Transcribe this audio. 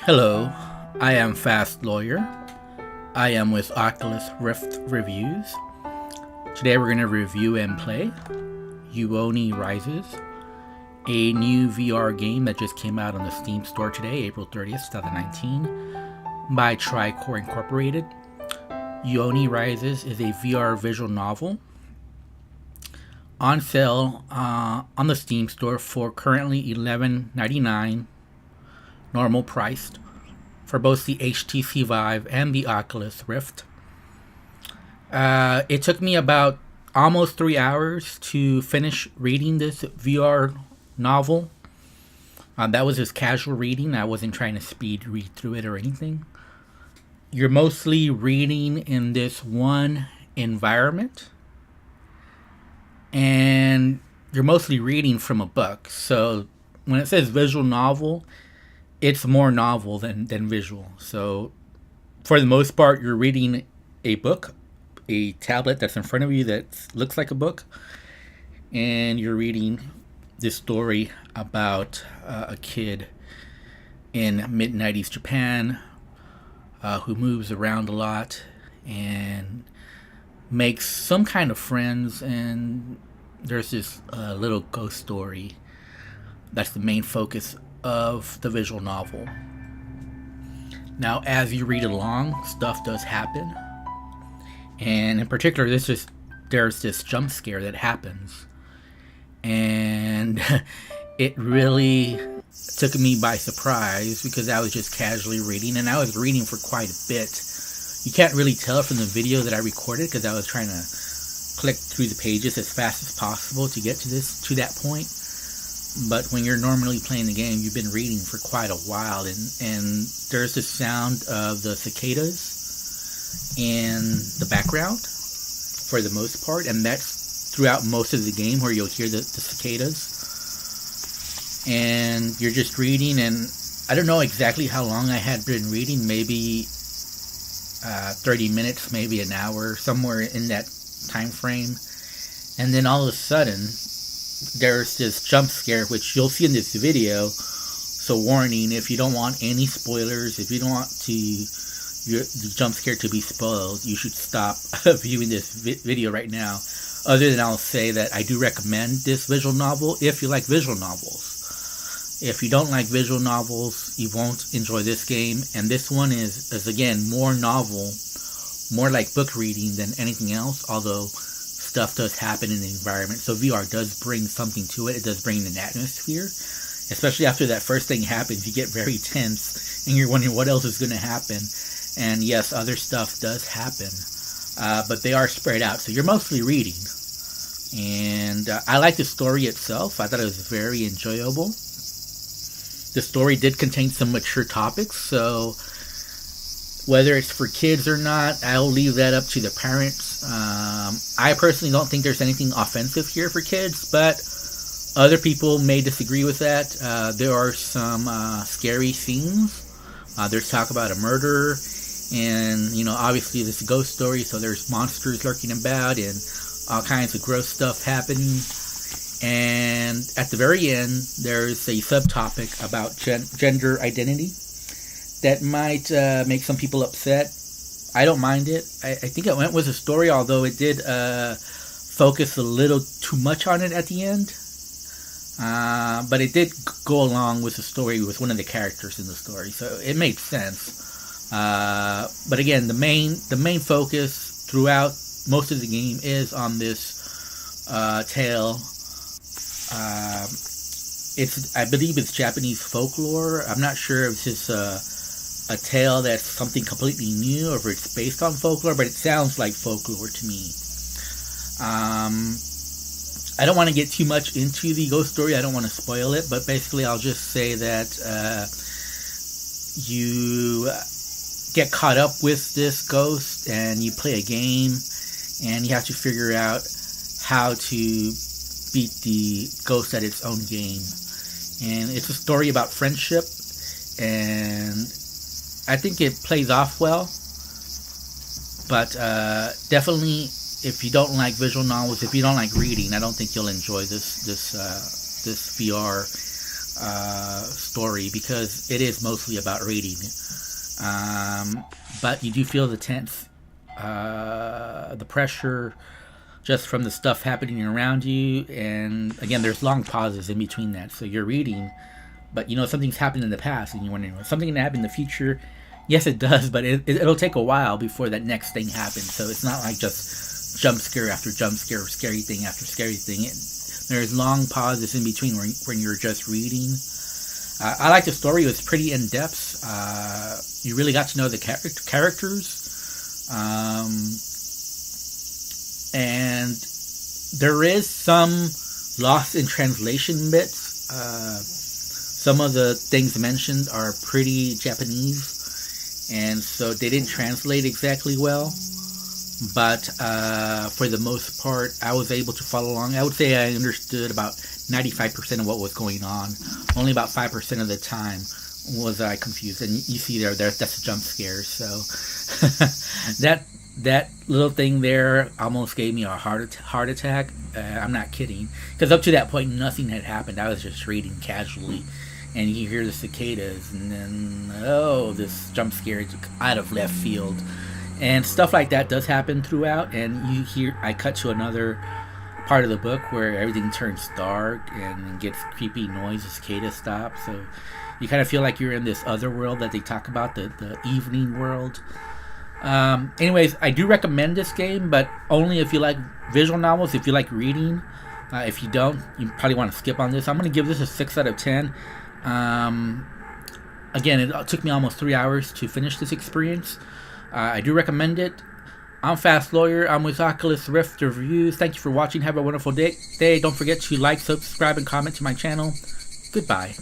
Hello, I am Fast Lawyer. I am with Oculus Rift Reviews. Today we're going to review and play Yuoni Rises, a new VR game that just came out on the Steam store today, April 30th, 2019, by Tricore Incorporated. Yuoni Rises is a VR visual novel on sale on the Steam store for currently $11.99 normal priced for both the HTC Vive and the Oculus Rift. It took me about almost 3 hours to finish reading this VR novel. That was just casual reading. I wasn't trying to speed read through it or anything. You're mostly reading in this one environment, and you're mostly reading from a book. So when it says visual novel, it's more novel than visual. So for the most part, you're reading a book, a tablet that's in front of you that looks like a book, and you're reading this story about a kid in mid-90s Japan who moves around a lot and makes some kind of friends, and there's this little ghost story that's the main focus of the visual novel. Now, as you read along, stuff does happen, and in particular, there's this jump scare that happens, and it really took me by surprise because I was just casually reading, and I was reading for quite a bit. You can't really tell from the video that I recorded because I was trying to click through the pages as fast as possible to get to that point. But when you're normally playing the game, you've been reading for quite a while, and there's the sound of the cicadas in the background for the most part, and that's throughout most of the game where you'll hear the cicadas. And you're just reading, and I don't know exactly how long I had been reading, maybe 30 minutes, maybe an hour, somewhere in that time frame. And then all of a sudden, there's this jump scare, which you'll see in this video. So warning, if you don't want any spoilers, if you don't want the jump scare to be spoiled, you should stop viewing this video right now. Other than I'll say that I do recommend this visual novel if you like visual novels. If you don't like visual novels, you won't enjoy this game. And this one is again more novel, more like book reading than anything else, although stuff does happen in the environment. So VR does bring something to it. It does bring an atmosphere. Especially after that first thing happens, you get very tense and you're wondering what else is going to happen. And yes, other stuff does happen. But they are spread out. So you're mostly reading. And I like the story itself. I thought it was very enjoyable. The story did contain some mature topics. So whether it's for kids or not, I'll leave that up to the parents. I personally don't think there's anything offensive here for kids, but other people may disagree with that. There are some scary scenes. There's talk about a murder, and obviously this is a ghost story, so there's monsters lurking about and all kinds of gross stuff happening. And at the very end, there's a subtopic about gender identity that might make some people upset. I don't mind it. I think it went with the story, although it did focus a little too much on it at the end. But it did go along with the story with one of the characters in the story, so it made sense. But again, the main focus throughout most of the game is on this tale. I believe it's Japanese folklore. I'm not sure if it's a tale that's something completely new or if it's based on folklore, but it sounds like folklore to me. I don't want to get too much into the ghost story. I don't want to spoil it, but basically I'll just say that you get caught up with this ghost and you play a game and you have to figure out how to beat the ghost at its own game. And it's a story about friendship, and I think it plays off well, but definitely if you don't like visual novels, if you don't like reading, I don't think you'll enjoy this VR story, because it is mostly about reading. But you do feel the tense, the pressure, just from the stuff happening around you. And again, there's long pauses in between that. So you're reading, but you know something's happened in the past, and you're wondering, is something going to happen in the future? Yes, it does, but it'll take a while before that next thing happens. So it's not like just jump scare after jump scare, or scary thing after scary thing. There's long pauses in between when you're just reading. I like the story. It was pretty in-depth. You really got to know the characters. And there is some lost in translation bits. Some of the things mentioned are pretty Japanese, and so they didn't translate exactly well. But for the most part, I was able to follow along. I would say I understood about 95% of what was going on. Only about 5% of the time was I confused. And you see that's a jump scare. So that little thing there almost gave me a heart attack. I'm not kidding. Because up to that point, nothing had happened. I was just reading casually. And you hear the cicadas. And then, this jump scare out of left field. And stuff like that does happen throughout, and I cut to another part of the book where everything turns dark and gets creepy noise, the cicadas stop, so you kind of feel like you're in this other world that they talk about, the evening world. Anyways, I do recommend this game, but only if you like visual novels, if you like reading. If you don't, you probably want to skip on this. I'm going to give this a 6 out of 10. Again, it took me almost 3 hours to finish this experience. I do recommend it. I'm Fast Lawyer. I'm with Oculus Rift Reviews. Thank you for watching. Have a wonderful day. Don't forget to like, subscribe, and comment to my channel. Goodbye.